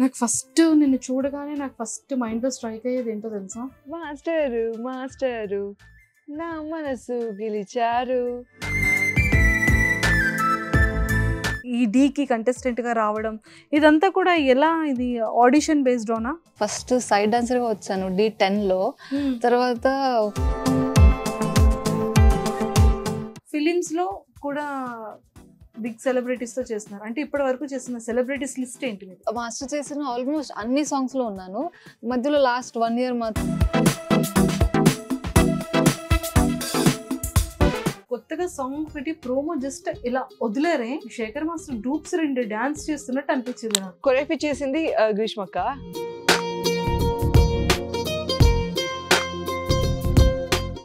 నాకు ఫస్ట్ నిన్ను చూడగానే నాకు ఫస్ట్ మైండ్లో స్ట్రైక్ అయ్యేది ఏంటో తెలుసా? మాస్టరు మాస్టరు నా మనసు గెలిచారు. ఈ డీకి కంటెస్టెంట్గా రావడం ఇదంతా కూడా ఎలా, ఇది ఆడిషన్ బేస్డ్ ఓనా? ఫస్ట్ సైడ్ డాన్సర్గా వచ్చాను D10లో. తర్వాత ఫిలిమ్స్లో కూడా బిగ్ సెలబ్రిటీస్తో చేస్తున్నారు. అంటే ఇప్పటి వరకు చేస్తున్న సెలబ్రిటీస్ లిస్ట్ ఏంటి? మాస్టర్ చేసిన ఆల్మోస్ట్ అన్ని సాంగ్స్లో ఉన్నాను. మధ్యలో లాస్ట్ 1 year మాత్రం కొత్తగా సాంగ్ పెట్టి ప్రోమో జస్ట్ ఇలా వదిలేరే, శేఖర్ మాస్టర్ డూప్స్ 2 డాన్స్ చేస్తున్నట్టు అనిపించింది నాకు. కొరియోగ్రఫీ చేసింది గ్రీష్మక్క.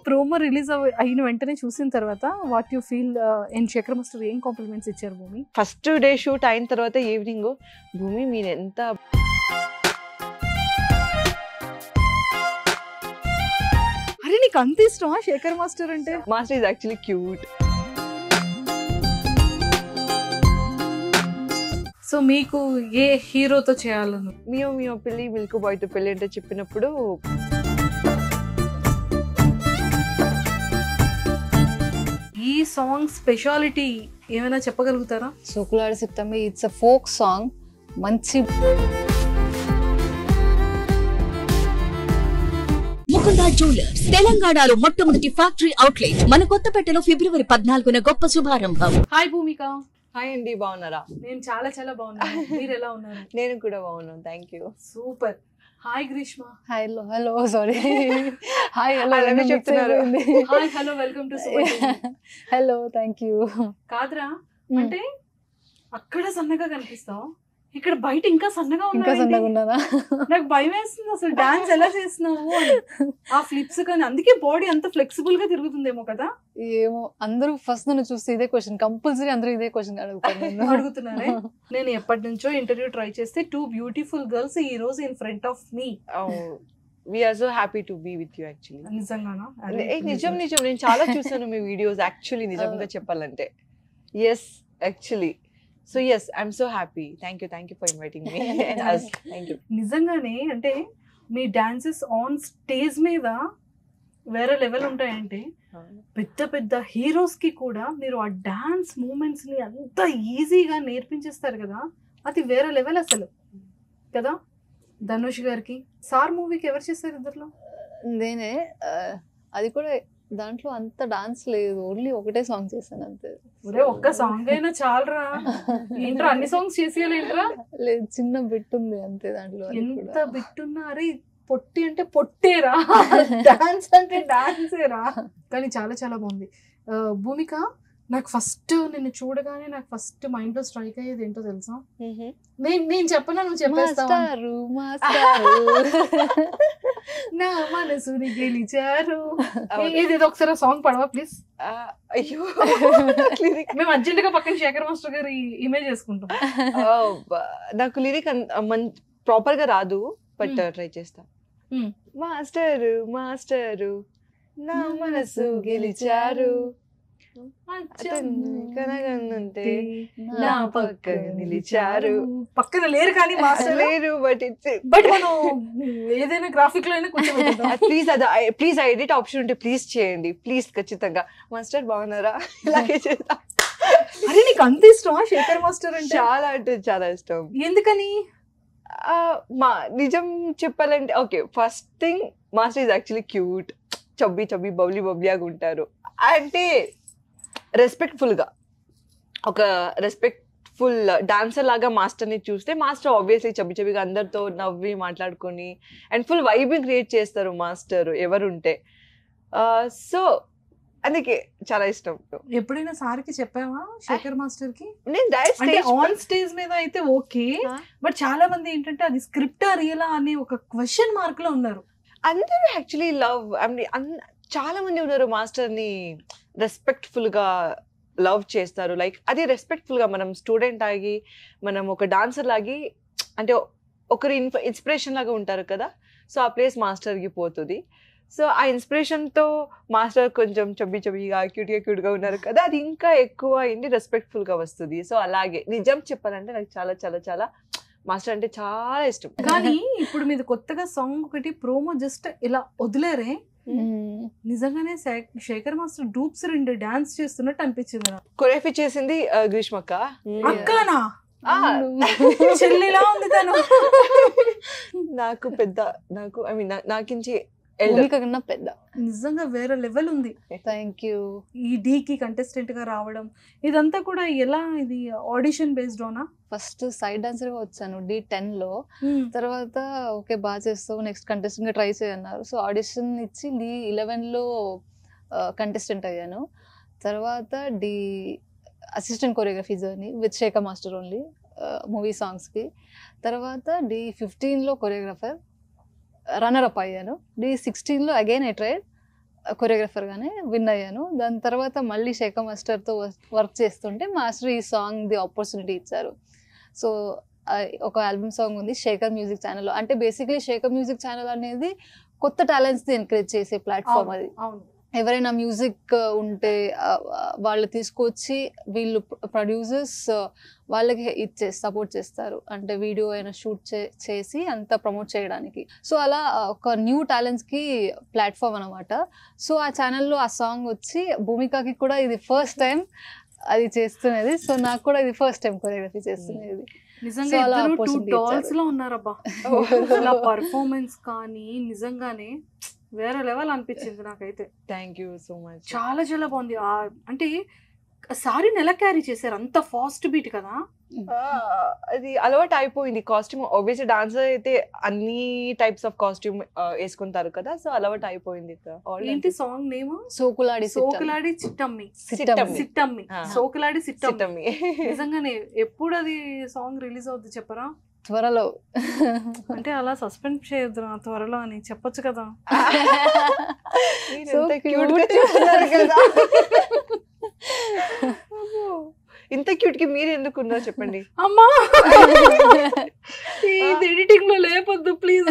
ప్రోమో రిలీజ్ అయిన వెంటనే చూసిన తర్వాత what you feel? And Shekhar master ఏం కాంప్లిమెంట్స్ ఇచ్చారు భూమి? ఫస్ట్ డే షూట్ అయిన తర్వాత ఈవినింగ్, భూమి మీరు ఎంత అరే నీకు అంత ఇష్టమా శేఖర్ మాస్టర్ అంటే? Master is actually cute. So మీకు ఏ హీరోతో చేయాలను? మియో మియో పెళ్ళి మిల్క్ బాయ్తో పెళ్ళి అంటే చెప్పినప్పుడు ఈ సాంగ్ స్పెషాలిటీ ఏమైనా చెప్పగలుగుతారా? సోకులాడి సిప్తమ్మి ఇట్స్ అ ఫోక్ సాంగ్. మంచి ముకుందా జ్యువెలర్స్ తెలంగాణలో మొట్టమొదటి ఫ్యాక్టరీ అవుట్లెట్ మన కొత్తపేటలో February 14న గొప్ప శుభారంభం. హాయ్ భూమిక. హాయ్ అండి, బాగున్నారా? నేను చాలా చాలా బాగున్నాను. మీరు ఎలా ఉన్నారు? నేను కూడా బాగున్నాను, thank you. Super. Hi Greeshma. Hello hello sorry hi hello చెప్తున్నారు. Hi hello welcome to hello thank you. కాదురా, అంటే అక్కడ సన్నగా కనిపిస్తావు, ఇక్కడ బయట ఇంకా సన్నగా ఉన్నానా? నాకు భయం వేస్తుంది అసలు డాన్స్ ఎలా చేస్తున్నావు ఆ ఫ్లిప్స్ కానీ. అందుకే బాడీ అంత ఫ్లెక్సిబుల్ గా తిరుగుతుందేమో కదా? ఏమో, అందరూ ఫస్ట్ నన్ను చూస్తే ఇదే క్వశ్చన్, కంపల్సరీ అందరూ ఇదే క్వశ్చన్ అడుగుతున్నారే. నేను ఎప్పటి నుంచో ఇంటర్వ్యూ ట్రై చేస్తే 2 బ్యూటిఫుల్ గర్ల్స్ ఈ రోజు in front of me. We are so happy to be with you actually. నిజంగానా? నిజం నేను చాలా చూసాను మీ వీడియోస్ యాక్చువల్లీ, నిజంగా చెప్పాలంటే. yes actually. So yes, I'm so happy. Thank you for inviting me. Thank you. నిజంగానే అంటే మీ డాన్సెస్ ఆన్ స్టేజ్ మీద వేరే లెవెల్ ఉంటాయంటే, పెద్ద పెద్ద హీరోస్ కి కూడా మీరు ఆ డాన్స్ మూమెంట్స్ ని అంత ఈజీగా నేర్పించేస్తారు కదా, అది వేరే లెవెల్ అసలు కదా. ధనుష్ గారికి సార్ మూవీకి ఎవరు చేస్తారు ఇద్దరులో? నేనే. అది కూడా దాంట్లో అంత డాన్స్ లేదు, ఓన్లీ ఒకటే సాంగ్ చేశాను అంతే. ఒక్క సాంగ్ అయినా చాలరా, ఏంట్రా అన్ని సాంగ్స్ చేసేయాలేంట్రా? లేదు, చిన్న బిట్ ఉంది అంతే దాంట్లో. ఎంత బిట్ ఉన్నా, అరే పొట్టి అంటే పొట్టేరా, డాన్స్ అంటే డాన్సేరా. కానీ చాలా చాలా బాగుంది. భూమిక, నాకు ఫస్ట్ నిన్ను చూడగానే నాకు ఫస్ట్ మైండ్ లో స్ట్రైక్ అయ్యేది ఏంటో తెలుసా? నేను చెప్పనా, నువ్వు చెప్పేస్తావు. నా మనసుని గెలిచారు. ఏదేదో ఒకసారి సాంగ్ పడవా ప్లీజ్? అయ్యో, మేము అర్జెంట్ గా పక్కన శేఖర్ మాస్టర్ గారి ఇమేజ్ చేసుకుంటాం. నాకు లిరిక్ ప్రాపర్ గా రాదు, బట్ ట్రై చేస్తా. మాస్టరు మాస్టరు నా మనసు గెలిచారు, నా పక్కన నిలిచారు. పక్కన లేరు కానీ మాస్టర్ లేరు, బట్ మనం ఏదైనా గ్రాఫిక్ లో అయినా ప్లీజ్ ఎడిట్ ఆప్షన్ ఉంటే ప్లీజ్ చేయండి, ప్లీజ్. ఖచ్చితంగా మాస్టర్ బాగున్నారా, ఇలాగే చేస్తా. అరే నీకు అంత ఇష్టమా శేఖర్ మాస్టర్ అంటే? చాలా అంటే చాలా ఇష్టం. ఎందుకని? నిజం చెప్పాలంటే, okay, first thing master is actually cute, chubby బబ్లీగా ఉంటారు. అంటే రెస్పెక్ట్ఫుల్గా, ఒక రెస్పెక్ట్ఫుల్ డాన్సర్ లాగా మాస్టర్ని చూస్తే, మాస్టర్ ఆబ్వియస్లీ చబ్బిగా అందరితో నవ్వి మాట్లాడుకొని అండ్ ఫుల్ వైబింగ్ క్రియేట్ చేస్తారు మాస్టర్ ఎవరుంటే. సో అందుకే చాలా ఇష్టం. ఎప్పుడైనా సార్కి చెప్పావా శేఖర్ మాస్టర్ కి? నేను డైరెక్ట్ ఆన్ స్టేజ్ మీద అయితే ఓకే, బట్ చాలా మంది ఏంటంటే అది స్క్రిప్టా రియలా అనే ఒక క్వశ్చన్ మార్క్ లో ఉన్నారు. అందరూ యాక్చువల్లీ లవ్, చాలా మంది ఉన్నారు మాస్టర్ని రెస్పెక్ట్ఫుల్గా లవ్ చేస్తారు. లైక్ అది రెస్పెక్ట్ఫుల్గా, మనం స్టూడెంట్ ఆగి మనం ఒక డాన్సర్ లాగి, అంటే ఒకరి ఇన్స్పిరేషన్ లాగా ఉంటారు కదా. సో ఆ ప్లేస్ మాస్టర్కి పోతుంది. సో ఆ ఇన్స్పిరేషన్తో మాస్టర్ కొంచెం చబ్బీగా క్యూట్గా ఉన్నారు కదా, అది ఇంకా ఎక్కువ అయింది, రెస్పెక్ట్ఫుల్గా వస్తుంది. సో అలాగే నిజం చెప్పాలంటే నాకు చాలా చాలా చాలా మాస్టర్ అంటే చాలా ఇష్టం. కానీ ఇప్పుడు మీది కొత్తగా సాంగ్ ఒకటి ప్రోమో జస్ట్ ఇలా వదిలేరే, నిజంగానే శేఖర్ మాస్టర్ డూప్స్ 2 డాన్స్ చేస్తున్నట్టు అనిపించింది నాకు. కొరియోగ్రఫీ చేసింది గ్రీష్మక్క. అక్కనా చెల్లిలా ఉంది తను. నాకు ఐ మీన్ నాకించి కన్నా పెద్ద, నిజంగా వేరే లెవెల్ ఉంది. Thank you. ఈ డీకి కంటెస్టెంట్ గా రావడం ఇదంతా కూడా ఎలా, ఇది ఆడిషన్ బేస్డ్ ఓనా? ఫస్ట్ సైడ్ డాన్సర్ గా వచ్చాను D10 లో. తర్వాత ఓకే బాగా చేస్తావు, నెక్స్ట్ కంటెస్టెంట్ గా ట్రై చేయన్నారు. సో ఆడిషన్ ఇచ్చి D11 లో కంటెస్టెంట్ అయ్యాను. తర్వాత assistant choreography journey with Sekhar master only movie songs కి. తర్వాత D15 లో కొరియోగ్రాఫర్ రన్నర్ అప్ అయ్యాను. D16 లో అగైన్ ఐ ట్రైడ్ కొరియోగ్రాఫర్ గానే విన్ అయ్యాను. దాని తర్వాత మళ్ళీ శేఖర్ మాస్టర్ తో వర్క్ చేస్తుంటే మాస్టర్ ఈ సాంగ్ ది ఆపర్చునిటీ ఇచ్చారు. సో ఒక ఆల్బమ్ సాంగ్ ఉంది శేఖర్ మ్యూజిక్ ఛానల్. అంటే బేసిక్లీ శేఖర్ మ్యూజిక్ ఛానల్ అనేది కొత్త టాలెంట్స్ ని ఎంకరేజ్ చేసే ప్లాట్ఫామ్ అది. ఎవరైనా మ్యూజిక్ ఉంటే వాళ్ళు తీసుకొచ్చి వీళ్ళు ప్రొడ్యూసర్స్ వాళ్ళకి సపోర్ట్ చేస్తారు, అంటే వీడియో అయినా షూట్ చేసి అంతా ప్రమోట్ చేయడానికి. సో అలా ఒక న్యూ టాలెంట్స్ కి ప్లాట్ఫామ్ అనమాట. సో ఆ ఛానల్లో ఆ సాంగ్ వచ్చి భూమికకి కూడా ఇది ఫస్ట్ టైం అది చేస్తున్నది. సో నాకు కూడా ఇది ఫస్ట్ టైం కొరియోగ్రఫీ చేస్తున్నది. నిజంగా ఇద్దరు 2 డాల్స్ లో ఉన్నారబ్బా. పర్ఫార్మెన్స్ కానీ నిజంగానే వేరే లెవెల్ అనిపించింది నాకైతే. Thank you so much. చాలా చాలా బాగుంది. అంటే సారీని ఎలా క్యారీ చేశారు, అంత ఫాస్ట్ బీట్ కదా. అది అలవాటు అయిపోయింది. కాస్ట్యూమ్ ఆబ్వియస్లీ డాన్సర్ అయితే అన్ని టైప్స్ ఆఫ్ కాస్ట్యూమ్ వేసుకుంటారు కదా, సో అలవాటు అయిపోయింది. ఏంటి సాంగ్ నేమ్? సోకులాడి చిట్టమ్మి. సిట్టమ్మి. సోకులాడి సిట్టమ్మి. నిజంగానే ఎప్పుడు అది సాంగ్ రిలీజ్ అవుతుంది చెప్పరా? త్వరలో. అంటే అలా సస్పెండ్ చేయొద్దు నా త్వరలో అని చెప్పొచ్చు కదా. ఇంత క్యూట్ కి మీరు ఎందుకు ఉన్నారు చెప్పండి. అమ్మా ఇది ఎడిటింగ్ లో లేపొద్దు please.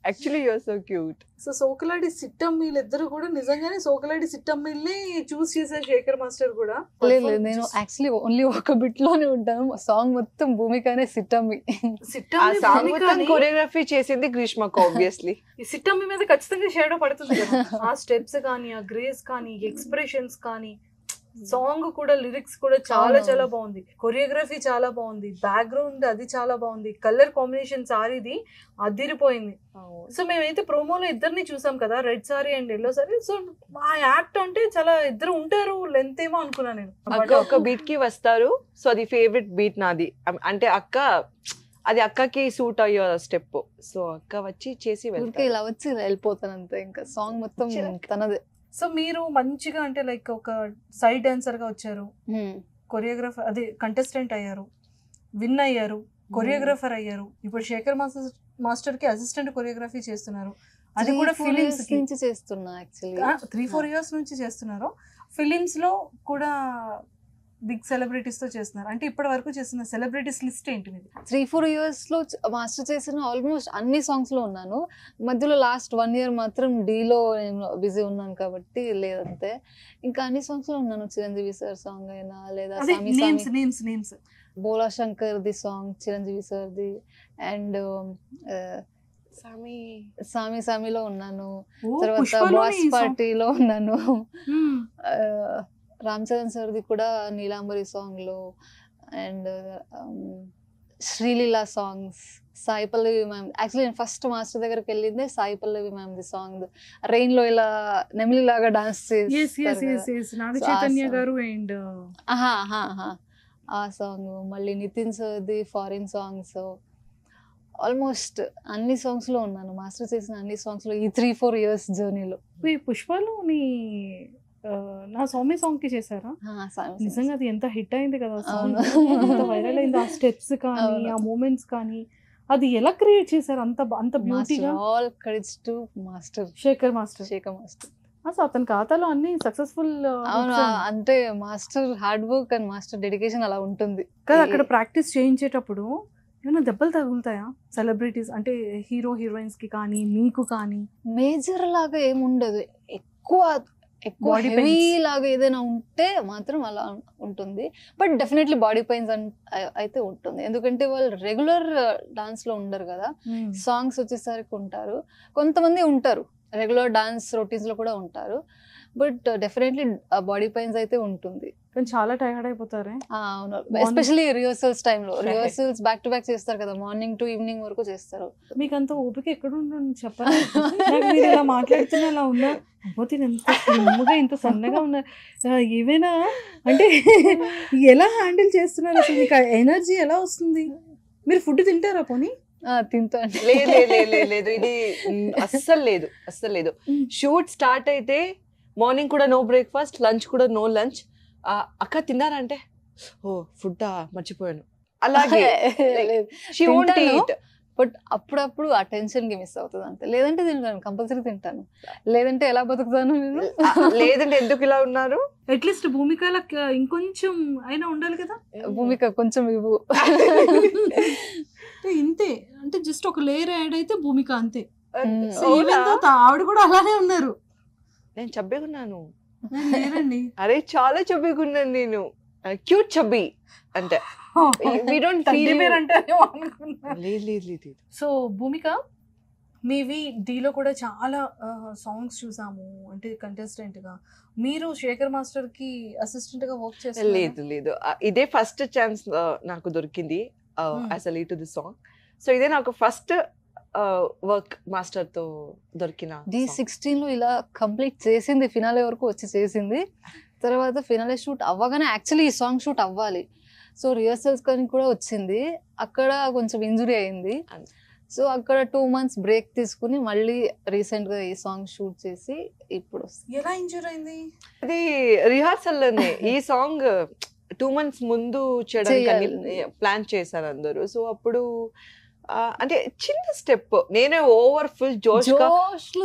Actually you are so cute. So సోకలాడి సిట్టమ్మీలిద్దరు కూడా నిజంగానే సోకలాడి సిట్టమ్మీల్ని చూస్ చేశారు శేఖర్ మాస్టర్ కూడా. లేదు నేను యాక్చువల్లీ ఓన్లీ ఒక బిట్ లోనే ఉంటాను. సాంగ్ మొత్తం భూమికనే సిట్టమ్మి. కొరియోగ్రఫీ చేసింది గ్రీష్మకు ఆబ్వియస్లీ. ఈ సిట్టమ్మి మీద ఖచ్చితంగా షేడో పడుతుంది కదా. ఆ స్టెప్స్ కానీ, ఆ గ్రేస్ కానీ, ఎక్స్ప్రెషన్స్ కానీ, సాంగ్ కూడా లిరిక్స్ కూడా చాలా చాలా బాగుంది. కొరియోగ్రఫీ చాలా బాగుంది, బ్యాక్గ్రౌండ్ అది చాలా బాగుంది, కలర్ కాంబినేషన్ సారీది అదిరిపోయింది. సో మేమైతే ప్రోమోలో ఇద్దరిని చూసాం కదా, red sorry and yellow sorry. So ఆ యాక్ట్ అంటే చాలా ఇద్దరు ఉంటారు లెంత్ ఏమో అనుకున్నా నేను. ఒక బీట్ కి వస్తారు. సో అది ఫేవరెట్ బీట్ నాది. అంటే అది అక్కకి సూట్ అయ్యే స్టెప్. సో అక్క వచ్చి చేసి ఇలా వచ్చి వెళ్ళిపోతాను అంతే. ఇంకా సాంగ్ మొత్తం తనదే. సో మీరు మంచిగా అంటే లైక్ ఒక సైడ్ డాన్సర్ గా వచ్చారు, కొరియోగ్రాఫర్ అదే కంటెస్టెంట్ అయ్యారు, విన్ అయ్యారు, కొరియోగ్రాఫర్ అయ్యారు. ఇప్పుడు శేఖర్ మాస్టర్ కి అసిస్టెంట్ కొరియోగ్రఫీ చేస్తున్నారు. అది కూడా ఫిలిమ్స్ నుంచి చేస్తున్నా. యాక్చువల్లీ 3-4 years నుంచి చేస్తున్నారు. ఫిలిమ్స్ లో కూడా బిగ్ సెలబ్రిటీస్ తో చేస్తున్నారు. అంటే ఇప్పటి వరకు చేసిన సెలబ్రిటీస్ లిస్ట్ ఏంటి మీది? 3-4 years లో మాస్టర్ చేసిన ఆల్మోస్ట్ అన్ని సాంగ్స్ లో ఉన్నాను. మధ్యలో లాస్ట్ 1 year మాత్రం డీలో నేను బిజీ ఉన్నాను కాబట్టి లేదంతే. ఇంకా అన్ని సాంగ్స్ లో ఉన్నాను. చిరంజీవి సార్ సాంగ్ అయినా లేదా బోలా శంకర్ ది సాంగ్ చిరంజీవి సార్ ది, అండ్ సామిలో ఉన్నాను. తర్వాత బాస్ పార్టీలో ఉన్నాను. రామ్ చరణ్ సార్ది కూడా నీలాంబరి సాంగ్ లో, and Sreeleela songs, Sai Pallavi ma'am. యాక్చువల్లీ నేను ఫస్ట్ మాస్టర్ దగ్గరికి వెళ్ళిందే సాయి పల్లవి మ్యామ్ ది సాంగ్, రెయిన్ లో ఇలా నెమిలి లాగా డాన్స్ ఆ సాంగ్. మళ్ళీ నితిన్ సార్ది ఫారిన్ సాంగ్స్. ఆల్మోస్ట్ అన్ని సాంగ్స్ లో ఉన్నాను. మాస్టర్ చేసిన అన్ని సాంగ్స్ లో ఈ 3-4 years జర్నీలో. పుష్పలో నా సౌమ్య సాంగ్ కి చేశారా? నిజంగా అది ఎంత హిట్ అయింది కదా, ఎంత వైరల్ అయింది. ఆ స్టెప్స్ కానీ, ఆ మూమెంట్స్ కానీ, అది ఎలా క్రియేట్ చేశారు అంత బ్యూటీగా? All credits to master Shekhar master. అసలు అతని ఖాతాలో అన్ని సక్సెస్ఫుల్. అంటే master hard work and master dedication అలా ఉంటుంది కదా. అక్కడ ప్రాక్టీస్ చేయించేటప్పుడు ఏమైనా దెబ్బలు తగులుతాయా సెలబ్రిటీస్ అంటే హీరో హీరోయిన్స్ కి కానీ మీకు కానీ? మేజర్ లాగా ఏముండదు. ఎక్కువ Body హెవీ pains. లాగా ఏదైనా ఉంటే మాత్రం అలా ఉంటుంది. బట్ డెఫినెట్లీ బాడీ పెయిన్స్ అయితే ఉంటుంది, ఎందుకంటే వాళ్ళు రెగ్యులర్ డాన్స్ లో ఉండరు కదా, సాంగ్స్ వచ్చేసరికి ఉంటారు. కొంతమంది ఉంటారు రెగ్యులర్ డాన్స్ రొటీన్స్ లో కూడా ఉంటారు, బట్ డెఫినెట్లీ బాడీ పెయిన్స్ అయితే ఉంటుంది. కానీ చాలా టైర్డ్ అయిపోతారే. అవును, ఎస్పెషల్లీ రిహర్సల్స్ టైంలో. రిహర్సల్స్ బ్యాక్ టు బ్యాక్ చేస్తారు కదా, మార్నింగ్ టు ఈవినింగ్ వరకు చేస్తారు. మీకు అంత ఓపిక ఎక్కడ ఉంటుంది చెప్పండి. నాకు మీరు ఇలా మాట్లాడుతున్నా అలా ఉన్నా, అబ్బోతి ఎంత స్లిమ్గా ఇంత సన్నగా ఉన్నారు, ఏమైనా అంటే ఎలా హ్యాండిల్ చేస్తున్నారు అసలు? మీకు ఎనర్జీ ఎలా వస్తుంది? మీరు ఫుడ్ తింటారా పోనీ? తింటాను. లేదు ఇది అస్సలు లేదు. షూట్ స్టార్ట్ అయితే మార్నింగ్ కూడా నో బ్రేక్ఫాస్ట్, లంచ్ కూడా నో లంచ్. అక్క తిన్నారా అంటే ఓ ఫుడ్ మర్చిపోయాను, అలాగే she won't eat. బట్ అప్పుడప్పుడు ఆ టెన్షన్ కి మిస్ అవుతుంది అంతే, లేదంటే తింటాను, కంపల్సరీ తింటాను. లేదంటే ఎలా బతుకుతాను నేను? లేదంటే ఎందుకు ఇలా ఉన్నారు? అట్లీస్ట్ భూమికల ఇంకొంచెం అయినా ఉండాలి కదా. భూమిక కొంచెం ఇవ్వు. ఇంతే అంటే జస్ట్ ఒక లేయర్ యాడ్ అయితే భూమిక అంతే. అవునా? ఆవిడ కూడా అలానే ఉన్నారు. నేను చబ్బేగున్నాను. లేరండి. అరే చాలా చబ్బేగున్నాను నేను, క్యూట్ చబ్బీ అంటే. We don't feel లేదు. సో భూమిక, మీవి డీలో కూడా చాలా సాంగ్స్ చూసాము, అంటే కంటెస్టెంట్ గా. మీరు శేఖర్ మాస్టర్ కి అసిస్టెంట్ గా వర్క్ చేస్తారు? లేదు, ఇదే ఫస్ట్ ఛాన్స్ నాకు దొరికింది as a lead to the song. So ఇదే నాకు ఫస్ట్ వర్క్ మాస్టర్ తో దొరికిన. D16 లో ఇలా కంప్లీట్ చేసింది, ఫినాలే వరకు వచ్చి చేసింది. తర్వాత ఫినాలే షూట్ అవ్వగానే యాక్చువల్లీ ఈ సాంగ్ షూట్ అవ్వాలి, సో రిహర్సల్స్ కానీ కూడా వచ్చింది. అక్కడ కొంచెం ఇంజురీ అయింది, సో అక్కడ 2 months బ్రేక్ తీసుకుని మళ్ళీ రీసెంట్ గా ఈ సాంగ్ షూట్ చేసి ఇప్పుడు. ఎలా ఇంజూర్ అయింది? అది రిహార్సల్ లోనే. ఈ సాంగ్ 2 months ముందు చేయడానికి ప్లాన్ చేశారు అందరూ. సో అప్పుడు అంటే చిన్న స్టెప్, నేనే ఓవర్ ఫుల్ జోష్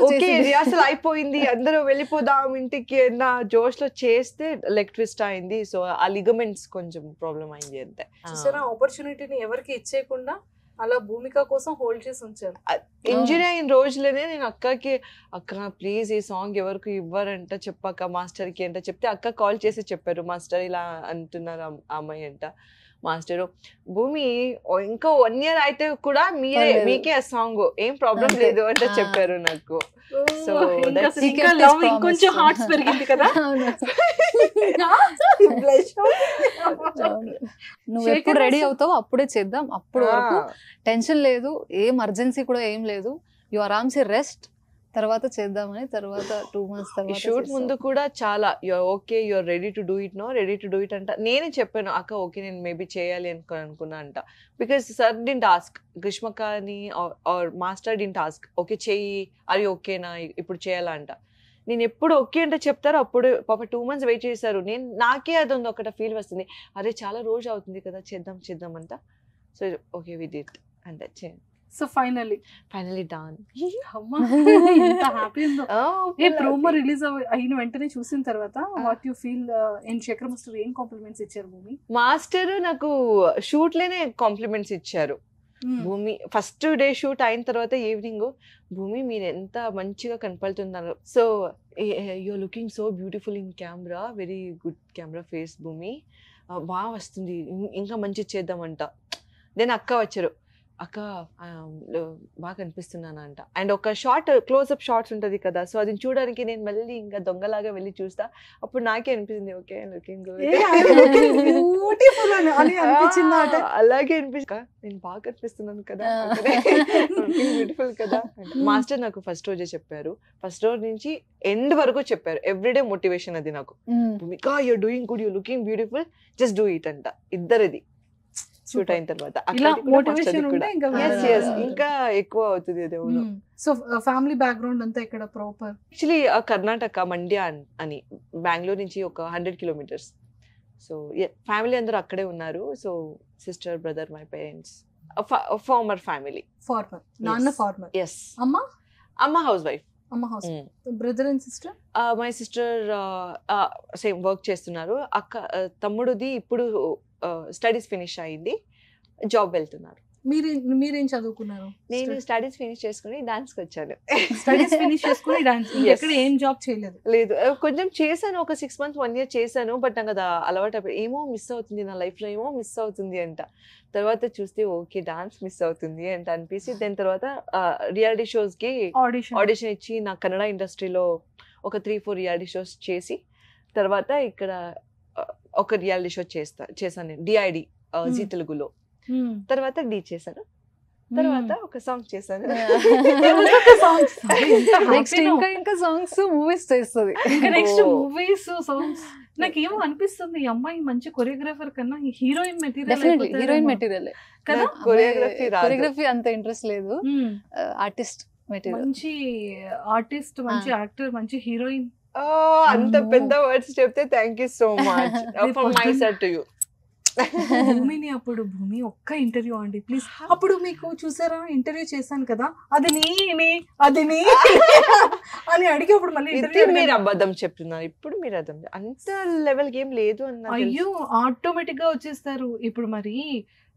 ఓకే రిహార్సల్ అయిపోయింది అందరూ వెళ్ళిపోదాం ఇంటికి నా జోష్ లో చేస్తే లెగ్ ట్విస్ట్ అయింది. సో ఆ లిగమెంట్స్ కొంచెం ప్రాబ్లం అయింది అంతే. చూసారా, ఆపర్చునిటీని ఎవరికి ఇచ్చేయకుండా అలా భూమిక కోసం హోల్డ్ చేసి ఉంచారు. ఇంజరీ అయిన రోజులనే నేను అక్కకి, అక్క ప్లీజ్ ఈ సాంగ్ ఎవరికి ఇవ్వరంట చెప్పాక మాస్టర్ కి అంట చెప్తే, అక్క కాల్ చేసి చెప్పారు మాస్టర్ ఇలా అంటున్నారు అమ్మాయి అంట. మాస్టర్ భూమి ఇంకా 1 year అయితే కూడా మీకే ఆ సాంగ్ ఏం ప్రాబ్లం లేదు అంటే చెప్పారు నాకు. సో ఇంకొంచెం హార్ట్స్ పెరిగింది కదా. నువ్వు ఎప్పుడు రెడీ అవుతావు అప్పుడే చేద్దాం, అప్పుడు వరకు టెన్షన్ లేదు, ఏం అర్జెన్సీ కూడా ఏం లేదు, యు ఆరామ్సే రెస్ట్, తర్వాత చేద్దామని. తర్వాత 2 months తర్వాత షూట్ ముందు కూడా చాలా okay you're ready to do it అంట. నేనే చెప్పాను అక్క ఓకే నేను మేబీ చేయాలి అనుకున్నా అంట. బికాస్ సార్ డింట్ ఆస్క్, గ్రీష్మకని or master didn't ask okay చెయ్యి అది ఓకేనా ఇప్పుడు చేయాలా అంట. నేను ఎప్పుడు ఓకే అంటే చెప్తారు, అప్పుడు పాప 2 months వెయిట్ చేశారు. నాకే అది ఉంది ఒకటి ఫీల్ వస్తుంది, అరే చాలా రోజు అవుతుంది కదా చేద్దాం అంట. So okay we did and that's it. So finally done. అమ్మా ఎంత హ్యాపీ ఉందో. ఏ ప్రోమో రిలీజ్ అయిన వెంటనే చూసిన తర్వాత what you feel? And Shekhar master ఏం కాంప్లిమెంట్స్ ఇచ్చారు భూమి? మాస్టర్ నాకు షూట్ లోనే కాంప్లిమెంట్స్ ఇచ్చారు. భూమి ఫస్ట్ డే షూట్ అయిన తర్వాత ఈవినింగ్, భూమి మీరు ఎంత మంచిగా కనపడుతున్నారు, so you're looking so beautiful in camera, very good camera face Bhoomi, బాగా వస్తుంది ఇంకా మంచి చేద్దామంట. దెన్ అక్క వచ్చారు, అక్క బాగా కనిపిస్తున్నాను అంట. అండ్ ఒక షార్ట్ క్లోజ్అప్ షార్ట్స్ ఉంటుంది కదా, సో అది చూడడానికి నేను మళ్ళీ ఇంకా దొంగలాగా వెళ్ళి చూస్తా. అప్పుడు నాకే అనిపించింది ఓకే లుకింగ్ అలాగే అనిపిస్తా, నేను బాగా కనిపిస్తున్నాను కదా, బ్యూటిఫుల్ కదా. మాస్టర్ నాకు ఫస్ట్ రోజే చెప్పారు, ఫస్ట్ రోజు నుంచి ఎండ్ వరకు చెప్పారు, ఎవ్రీడే మోటివేషన్ అది నాకు. Bhumika you're doing good, you're looking beautiful, just do it అంట. ఇద్దరిది షూట్ అయిన తర్వాత ఇంకా ఎక్కువ అవుతుంది. సో ఫ్యామిలీ బ్యాక్గ్రౌండ్ అంతా ఇక్కడ ప్రాపర్ యాక్చువల్లీ కర్ణాటక మండ్య అని, బెంగళూరు నుంచి ఒక 100 kilometers. సో ఫ్యామిలీ అందరూ అక్కడే ఉన్నారు. So sister brother my parents farmer family. Farmer, నాన్న ఫార్మర్. ఎస్. అమ్మ housewife. Brother and sister? My sister same work చేస్తున్నారు. అక్క తమ్ముడుది ఇప్పుడు స్టడీస్ ఫినిష్ అయింది, జాబ్ వెళ్తున్నారు. మీరేం చదువుకున్నారు? నేను స్టడీస్ ఫినిష్ చేసుకుని డాన్స్ కి వచ్చాను. స్టడీస్ ఫినిష్ చేసుకుని డాన్స్, ఎక్కడ ఏం జాబ్ చేయలేదు? లేదు, కొంచెం చేశాను, ఒక 6 months 1 year చేశాను. బట్ నాకు అది అలవాటు ఏమో మిస్ అవుతుంది నా లైఫ్ లో, ఏమో మిస్ అవుతుంది అంట. తర్వాత చూస్తే ఓకే డాన్స్ మిస్ అవుతుంది అంట అనిపించి దాని తర్వాత రియాలిటీ షోస్ కి ఆడిషన్ ఇచ్చి నా కన్నడ ఇండస్ట్రీలో ఒక 3-4 రియాలిటీ షోస్ చేసి తర్వాత ఇక్కడ ఒక రియాలిటీ షో చేశాను నేను డిఐడి జీ తెలుగులో. తర్వాత డీ చేశాను, తర్వాత ఒక సాంగ్ చేశాను. నెక్స్ట్ ఇంకా సాంగ్స్ మూవీస్ చేస్తుంది. Next movies songs. నాకేమో అనిపిస్తుంది ఈ అమ్మాయి మంచి కొరియోగ్రాఫర్ కన్నా హీరోయిన్ మెటీరియల్ కదా. కొరియోగ్రఫీ అంత ఇంట్రెస్ట్ లేదు, ఆర్టిస్ట్ మెటీరియల్. మంచి ఆర్టిస్ట్, మంచి యాక్టర్, మంచి హీరోయిన్. అంత పెద్ద వర్డ్స్ చెప్తే thank you so much from my side to you. భూమిని అప్పుడు భూమి ఒక్క ఇంటర్వ్యూ అండి ప్లీజ్. అప్పుడు మీకు చూసారా ఇంటర్వ్యూ చేశాను కదా, అది నీ అని అడిగి అప్పుడు మళ్ళీ మీరు అబద్ధం చెప్తున్నారు. ఇప్పుడు మీరు అంత లెవెల్ ఏం లేదు అన్న. అయ్యో ఆటోమేటిక్ గా వచ్చేస్తారు. ఇప్పుడు మరి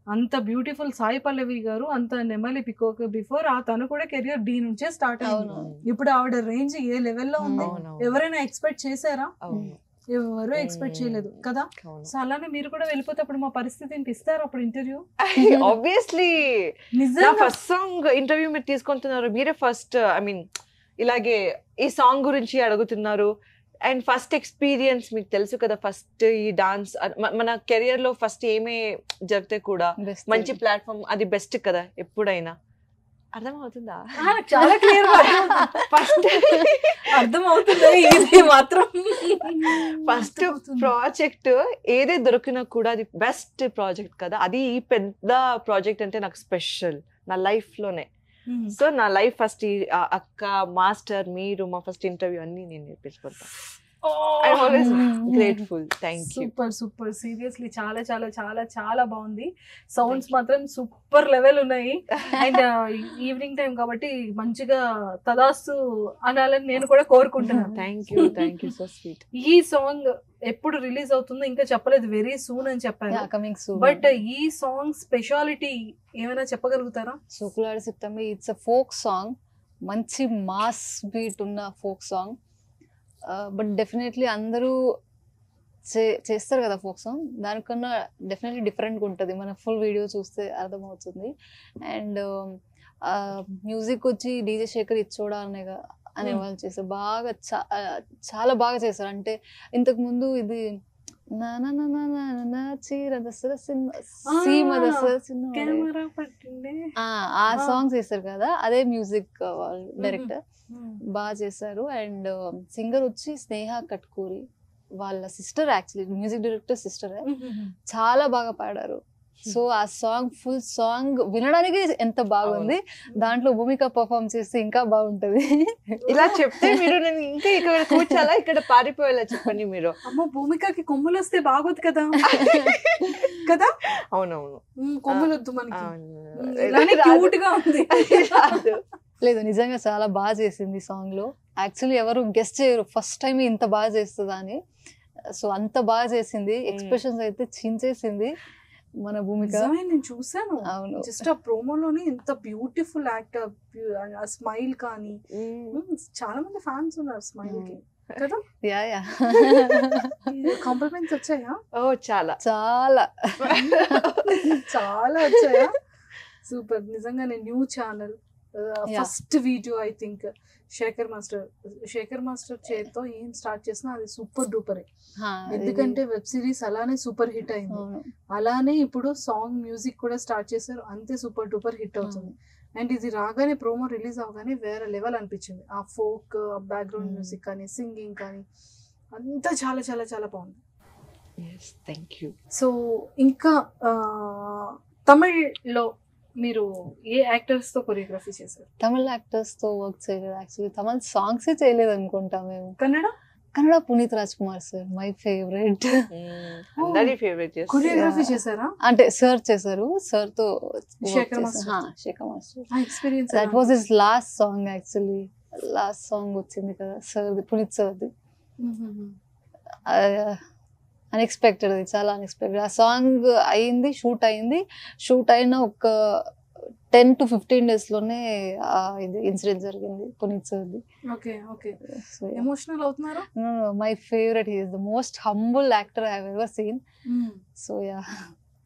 అంత బ్యూటిఫుల్ సాయి పల్లవి గారు, అంత నెమలి పికోక్ బిఫోర్ తను కూడా కెరియర్ డి నుంచే స్టార్ట్ అయింది. ఇప్పుడు ఆవిడ రేంజ్ ఏ లెవెల్లో ఉంది ఎవరైనా ఎక్స్పెక్ట్ చేశారా? ఎవరు ఎక్స్పెక్ట్ చేయలేదు కదా. సో అలానే మీరు కూడా వెళ్ళిపోతే అప్పుడు మా పరిస్థితి ఏంటి? ఇస్తారు అప్పుడు interview? Obviously first song interview మీరు తీసుకుంటున్నారు, మీరే ఫస్ట్ ఐ మీన్ ఇలాగే ఈ సాంగ్ గురించి అడుగుతున్నారు. అండ్ ఫస్ట్ ఎక్స్పీరియన్స్ మీకు తెలుసు కదా, ఫస్ట్ ఈ డాన్స్ మన కెరియర్ లో ఫస్ట్ ఏమే జరిగితే కూడా మంచి ప్లాట్ఫామ్ అది బెస్ట్ కదా ఎప్పుడైనా. అర్థమవుతుందా? చాలా క్లియర్ ఫస్ట్ అర్థమవుతుంది మాత్రం. ఫస్ట్ ప్రాజెక్ట్ ఏదే దొరికినా కూడా అది బెస్ట్ ప్రాజెక్ట్ కదా. అది ఈ పెద్ద ప్రాజెక్ట్ అంటే నాకు స్పెషల్ నా లైఫ్ లోనే. సో నా లైఫ్ ఫస్ట్ అక్క, మాస్టర్, మీరు మా ఫస్ట్ ఇంటర్వ్యూ అన్ని నేను నేర్పించుకుంటాను. I'm always grateful. Thank you. Super. Seriously, చాలా చాలా చాలా చాలా బాగుంది. సౌండ్స్ మాత్రం సూపర్ లెవెల్ ఉన్నాయి. అండ్ ఈవినింగ్ టైం కాబట్టి మంచిగా తదాస్తు అనాలని నేను కూడా కోరుకుంటున్నాను. Thank you so sweet. ఈ సాంగ్ ఎప్పుడు రిలీజ్ అవుతుందో ఇంకా చెప్పలేదు, వెరీ సూన్ అని చెప్పారు. బట్ ఈ సాంగ్ స్పెషాలిటీ ఏమైనా చెప్పగలుగుతారా? సోకులాడి సిప్తమి ఇట్స్ అ ఫోక్ సాంగ్, మంచి మాస్ బీట్ ఉన్న ఫోక్ సాంగ్. బట్ డెఫినెట్లీ అందరూ చేస్తారు కదా ఫోక్ సాంగ్, దానికన్నా డెఫినెట్లీ డిఫరెంట్గా ఉంటుంది. మన ఫుల్ వీడియో చూస్తే అర్థమవుతుంది. అండ్ మ్యూజిక్ వచ్చి డీజే శేఖర్ ఇచ్చోడా అనే వాళ్ళు చేస్తారు. బాగా చాలా బాగా చేస్తారు. అంటే ఇంతకు ముందు ఇది ఆ సాంగ్స్ చేస్తారు కదా, అదే మ్యూజిక్ డైరెక్టర్ బాగా చేశారు. అండ్ సింగర్ వచ్చి స్నేహ కట్కూరి, వాళ్ళ sister, actually music director sister. చాలా బాగా పాడారు. సో ఆ సాంగ్ ఫుల్ సాంగ్ వినడానికి ఎంత బాగుంది, దాంట్లో భూమిక పర్ఫార్మ్ చేస్తే ఇంకా బాగుంటది. ఇలా చెప్తే మీరు నేను ఇంకా ఇక్కడ కూర్చాలా, ఇక్కడ పారిపోయేలా చెప్పండి మీరు. అమ్మ భూమికకి కొమ్ములు వస్తే బాగోదు కదా. కదా అవునవును, కొమ్ములు వద్దు మనకి, క్యూట్ గా ఉంది. లేదు నిజంగా చాలా బాగా చేసింది సాంగ్ లో. యాక్చువల్లీ ఎవరు గెస్ట్ చేయరు ఫస్ట్ టైం ఇంత బాగా చేస్తుందా అని. సో అంత బాగా చేసింది, ఎక్స్ప్రెషన్స్ అయితే చించేసింది మన భూమిక. నేను చూసాను జస్ట్ ఆ ప్రోమోలోనే ఎంత బ్యూటిఫుల్ యాక్టర్, ఆ స్మైల్ కానీ చాలా మంది ఫ్యాన్స్ ఉన్నారు స్మైల్ కి కదా. కాంప్లిమెంట్స్ వచ్చాయా? ఓ చాలా చాలా చాలా వచ్చాయా? సూపర్. నిజంగా నేను new channel first video I think Shekhar master చేతితో ఏం స్టార్ట్ చేసినా అది సూపర్ డూపర్. ఎందుకంటే వెబ్ సిరీస్ అలానే సూపర్ హిట్ అయింది, అలానే ఇప్పుడు సాంగ్ మ్యూజిక్ కూడా స్టార్ట్ చేశారు, అంతే సూపర్ డూపర్ హిట్ అవుతుంది. అండ్ ఇది రాగానే ప్రోమో రిలీజ్ అవగానే వేరే లెవెల్ అనిపించింది. ఆ ఫోక్ బ్యాక్గ్రౌండ్ మ్యూజిక్ కానీ సింగింగ్ కానీ అంతా చాలా చాలా చాలా బాగుంది. Thank you. సో ఇంకా తమిళ్లో మీరు ఏ యాక్టర్స్ తో కొరియోగ్రఫీ చేశారు? తమిళ యాక్టర్స్ తో వర్క్ చేయలేదు, యాక్చువల్లీ తమిళ సాంగ్స్ చేయలేదు అనుకుంటా మేము. Kannada Puneeth Raj Kumar sir my favourite. Choreography చేశారా? అంటే సార్ చేశారు, సార్ తో Shekhar master experience. That was his last song, actually last song వచ్చింది కదా సార్, పునీత్ సార్ది. అన్ఎక్స్పెక్టెడ్, చాలా అన్ఎక్స్పెక్టెడ్. ఆ సాంగ్ అయింది, షూట్ అయిన ఒక 10 to 15 days లోనే ఇది ఇన్సిడెంట్ జరిగింది పునీత్ సార్ది. ఓకే ఓకే, ఎమోషనల్ అవుతున్నారా? My favourite, he is the most humble actor I have ever seen. So yeah.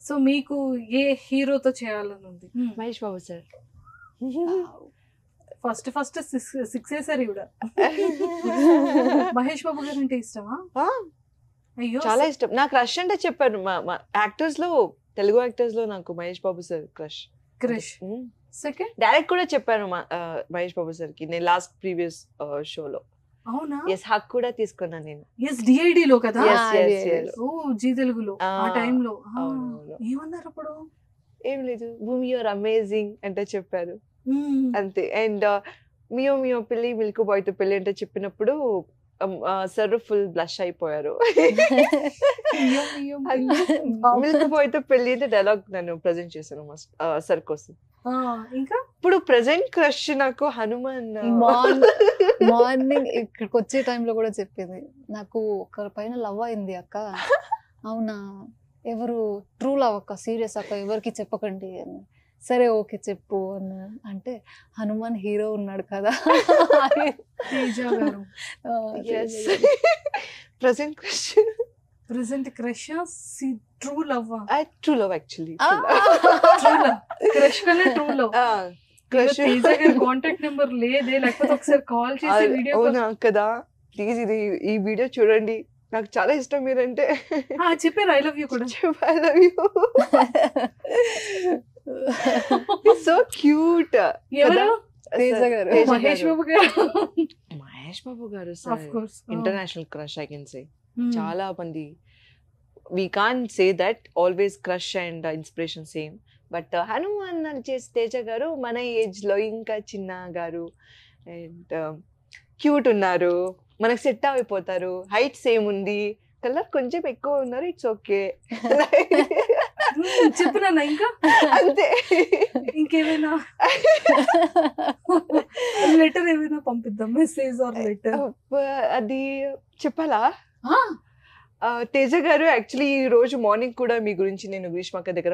So మీకు ఏ హీరోతో చేయాలని ఉంది? మహేష్ బాబు సార్. ఫస్ట్ 6 వేసారు ఇవిడ. మహేష్ బాబు గారు అంటే ఇష్టమా? అయ్యో చాలా ఇష్టం. నాకు క్రష్ అంటే చెప్పాను, మా యాక్టర్స్ లో, తెలుగు యాక్టర్స్ లో నాకు Mahesh Babu sir crush. Second direct కూడా చెప్పాను మహేష్ బాబు సార్ కి నేను లాస్ట్ ప్రీవియస్ షోలో. అవునా? ఎస్, హక్ కూడా తీసుకున్నాను నేను. ఎస్, డిఐడి లో కదా? ఓ, జీ తెలుగులో ఆ టైంలో ఏమన్నారు అప్పుడు? ఏం లేదు, భూమి యూర్ అమేజింగ్ అంటే చెప్పారు అంతే. అండ్ మియో మియో పెళ్లి మిల్క్ బాయ్ తో పెళ్లి అంటే చెప్పినప్పుడు సార్ ఫుల్ బ్లష్ అయిపోయారు. మిల్క్ బాయ్ తో పెళ్లి అంటే డైలాగ్ నేను ప్రెజెంట్ చేశాను సార్ కోసం. ఇంకా ఇప్పుడు ప్రెజెంట్ క్రష్ నాకు హనుమాన్. మార్నింగ్ ఇక్కడికి వచ్చే టైంలో కూడా చెప్పింది, నాకు ఒకరి పైన లవ్ అయింది అక్క. అవునా, ఎవరు? ట్రూ లవ్ అక్క, సీరియస్ అక్క, ఎవరికి చెప్పకండి అని. సరే ఓకే చెప్పు అన్న అంటే, హనుమాన్ హీరో ఉన్నాడు కదా. Present crush. Present crush, true love. True love actually. Crush కన్నా ట్రూ లవ్. కాంటాక్ట్ నెంబర్ లేదే, లేకపోతే ఒకసారి కాల్ చేసి వీడియో. అవునా కదా, ప్లీజ్ ఇది ఈ వీడియో చూడండి, నాకు చాలా ఇష్టం మీరంటే. చెప్పారు ఐ లవ్ యూ కూడా. I love you. So cute. Mahesh Babu garu. Mahesh Babu garu international crush I can say. చాలా మంది, we can't say that always crush and inspiration same, but Hanuman చేసి తేజ గారు మన ఏజ్ లో ఇంకా చిన్న గారు అండ్ క్యూట్ ఉన్నారు, మనకు సెట్ అయిపోతారు. హైట్ సేమ్ ఉంది, కలర్ కొంచెం ఎక్కువ ఉన్నారు, ఇట్స్ ఓకే. చెప్పినా ఇంకా అంతే. ఇంకేమైనా లెటర్ ఏమైనా పంపిద్దాం, మెసేజ్ ఆర్ లెటర్? అది చెప్పాలా? తేజ గారు యాక్చువల్లీ ఈ రోజు మార్నింగ్ కూడా మీ గురించి నేను గ్రీష్మక్క దగ్గర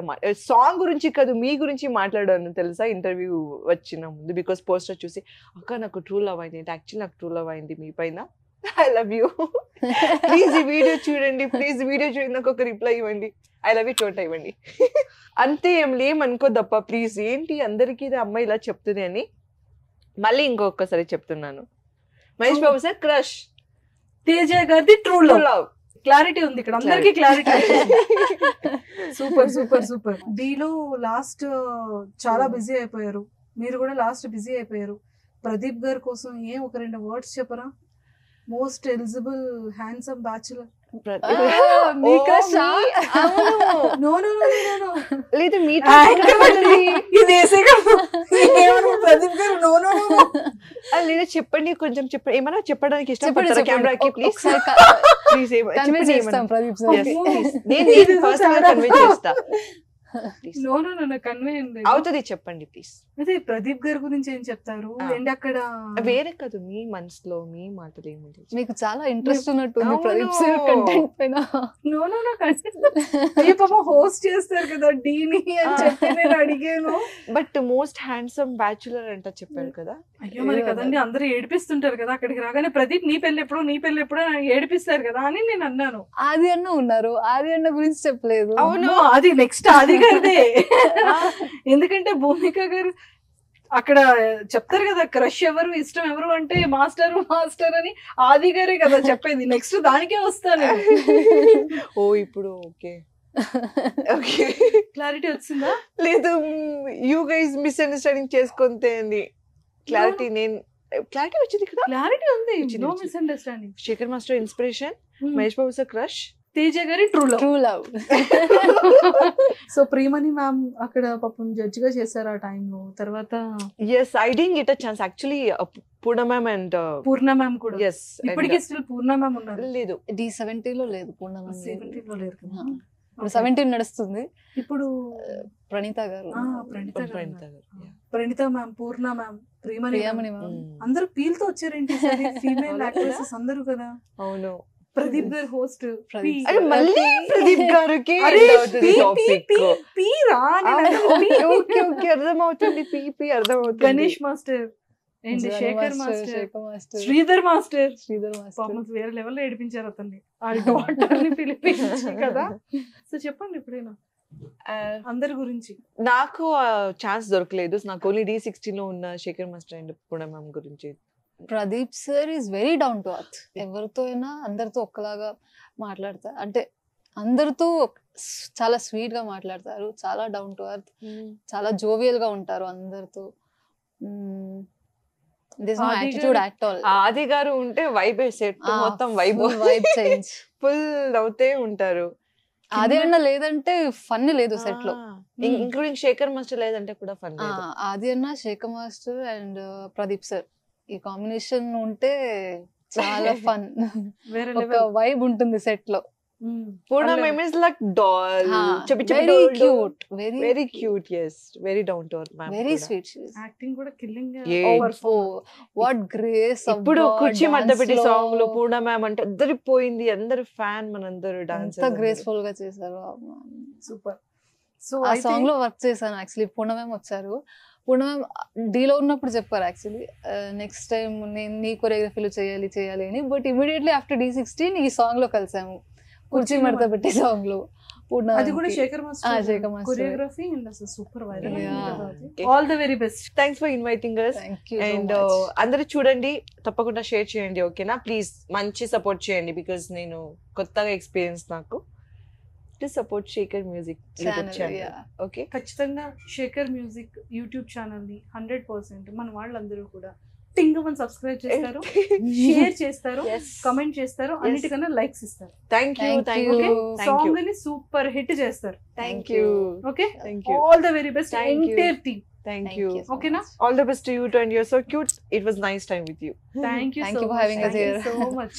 సాంగ్ గురించి కాదు మీ గురించి మాట్లాడాను తెలుసా, ఇంటర్వ్యూ వచ్చిన ముందు. బికాస్ పోస్టర్ చూసి అక్క నాకు ట్రూ లవ్ అయింది, యాక్చువల్లీ నాకు ట్రూ లవ్ అయింది మీ పైన, ఐ లవ్ యూ, ప్లీజ్ ఈ వీడియో చూడండి, ప్లీజ్ వీడియో చూడండి, నాకు ఒక రిప్లై ఇవ్వండి, ఐ లవ్ యూ చోట ఇవ్వండి. అంతే, ఏమనుకోదప్ప ప్లీజ్. ఏంటి అందరికీ అమ్మాయి ఇలా చెప్తుంది అని మళ్ళీ ఇంకొకసారి చెప్తున్నాను. మహేష్ బాబు సార్ క్రష్, తేజ గారిది ట్రూ లవ్. క్లారిటీ ఉంది ఇక్కడ, అందరికి క్లారిటీ. Super super super. డీలో లాస్ట్ చాలా బిజీ అయిపోయారు, మీరు కూడా లాస్ట్ బిజీ అయిపోయారు. ప్రదీప్ గారి కోసం ఒక 2 words చెప్పరా? Most eligible handsome bachelor. లేదు లేదా చెప్పండి, కొంచెం చెప్పండి, ఏమన్నా చెప్పడానికి ఇష్టపడతారా కెమెరాకి? ప్లీజ్ అవుతుంది, చెప్పండి ప్లీజ్. అదే ప్రదీప్ గారి గురించి ఏం చెప్తారు? అండ్ అక్కడ వేరే కాదు, మీ మనసులో మీ మాటలు ఏముంది? మీకు చాలా ఇంట్రెస్ట్ ఉన్నట్టుంది ప్రదీప్ సార్ కంటెంట్ పైన. హోస్ట్ చేస్తారు కదా డీని అని చెప్పి నేను అడిగాను. బట్ మోస్ట్ హ్యాండ్సమ్ బ్యాచులర్ అంట చెప్పారు కదా. అయ్యో మరి కదండి, అందరూ ఏడిపిస్తుంటారు కదా అక్కడికి రాగానే, ప్రదీప్ నీ పెళ్ళి ఎప్పుడు ఏడిపిస్తారు కదా అని నేను అన్నాను. ఆది అన్న ఉన్నారు, ఆది అన్న గురించి చెప్పలేదు. అవును, అది నెక్స్ట్ ఆది గారిదే. ఎందుకంటే భూమిక గారు అక్కడ చెప్తారు కదా క్రష్ ఎవరు, ఇష్టం ఎవరు అంటే మాస్టర్ అని ఆది గారే కదా చెప్పేది. నెక్స్ట్ దానికే వస్తాను. ఓ ఇప్పుడు ఓకే ఓకే, క్లారిటీ వచ్చిందా? లేదు, యూ గైస్ మిస్అండర్స్టాండింగ్ చేసుకుంటే క్లారిటీ వచ్చింది కదా. క్లారిటీ ఉంది, no misunderstanding. Sekhar master inspiration, Mahesh Babu sir crush, Teja గారి true love. So Priyamani ma'am అక్కడ పాపం జడ్జ్ గా చేశారు ఆ టైంలో. తర్వాత yes, I didn't get a chance actually. Purna ma'am and Purna ma'am కూడా. ఎస్, ఇప్పటికీ స్టిల్ పూర్ణ మ్యామ్ ఉన్నారు. లేదు, D70 లో లేదు, పూర్ణ మ్యామ్ 70 లో లేరు కదా. ఇప్పుడు 17 నడుస్తుంది. ఇప్పుడు ప్రణీత గారు, ప్రణీత మ్యామ్, పూర్ణ మ్యామ్, ప్రియమణి మ్యామ్, అందరూ పీల్ తో వచ్చారేంటి? ఫీమేల్ యాక్ట్రెసెస్ అందరూ కదా. అవును, ప్రదీప్ గారు హోస్ట్ ప్రదీప్ అరే మళ్ళీ ప్రదీప్ గారికి ఓకే ఓకే అర్థమవుతుంది పీపీ అర్థమవుతుంది. Ganesh master and Jani Shekhar master, master, Shekhar master, Sridhar master Sridhar master. పాపం వేరే లెవెల్లో ఏడిపించారు అతన్ని ఆ డాక్టర్ ని పిలిపించి కదా. సో చెప్పండి ఎప్పుడైనా అందరి గురించి. నాకు ఛాన్స్ దొరకలేదు. నాకు ఓన్లీ D16 లో ఉన్న Sekhar master and Purna ma'am గురించి. Pradeep sir is very down to earth. ఎవరితో అయినా అందరితో ఒక్కలాగా మాట్లాడతారు, అంటే అందరితో చాలా స్వీట్ గా మాట్లాడతారు, చాలా డౌన్ టు అర్త్, చాలా జోవియల్ గా ఉంటారు అందరితో. This no attitude at all. Aadi గారు ఉంటే వైబ్ సెట్ మొత్తం వైబ్ చేంజ్ ఫుల్ అవుతే ఉంటారు. అదే అన్న లేదంటే ఫన్ లేదు సెట్ లో. ఇంక్లూడింగ్ శేఖర్ మాస్టర్ లేదంటే కూడా ఫన్ లేదు. ఆది అన్న, Shekhar master and Pradeep sir ఈ కాంబినేషన్ ఉంటే చాలా ఫన్. వేరే ఒక లెవెల్. వైబ్ ఉంటుంది సెట్ లో. Purna ma'am is like doll, very cute, very cute. yes, very down to earth ma'am. Very sweet. Acting కూడా కిల్లింగ్. What grace. ఇప్పుడు కుర్చీ మధ్య పెట్టి సాంగ్ లో పూర్ణ మ్యామ్ అంటే అందరి పోయింది, అందరు ఫ్యాన్, మనందరూ డాన్స్ ఎంత గ్రేస్ఫుల్ గా చేశారు. సూపర్. సో ఆ సాంగ్ లో వర్క్ చేశాను యాక్చువల్లీ. పూర్ణ మ్యామ్ వచ్చారు. పూర్ణ మ్యామ్ డీలో ఉన్నప్పుడు చెప్పారు యాక్చువల్లీ నెక్స్ట్ టైం నేను నీ కొరియోగ్రఫీలో చేయాలి అని. బట్ ఇమీడియట్లీ ఆఫ్టర్ D16 ఈ సాంగ్ లో కలిసాము, కుర్చీ మడత పెట్టే సాంగ్ లో. అది కూడా Sekhar master Shekhar master choreography and అసలు super viral. Yeah. All the very best. Thanks for inviting us. And అందరూ చూడండి, తప్పకుండా షేర్ చేయండి, ఓకేనా? ప్లీజ్ మంచి సపోర్ట్ చేయండి, బికాస్ నేను కొత్తగా ఎక్స్పీరియన్స్ నాకు. To support Shekhar music YouTube channel. Okay, ఖచ్చితంగా శేఖర్ మ్యూజిక్ యూట్యూబ్ ఛానల్ ని 100% మన వాళ్ళందరూ కూడా టింగమని సబ్స్క్రైబ్ చేస్తారు, షేర్ చేస్తారు, కమెంట్ చేస్తారు, అన్నిటికన్నా లైక్స్ ఇస్తారు. Thank you. సాంగ్ ని సూపర్ హిట్ చేస్తారు. Thank you. Okay, Thank you. All the very best Thank you. Entire team. Thank Thank you. you so ఓకేనా? All the best to you too, and you're so cute. It was nice time with you. Thank you Thank so you for much. having us Thank you here. so much.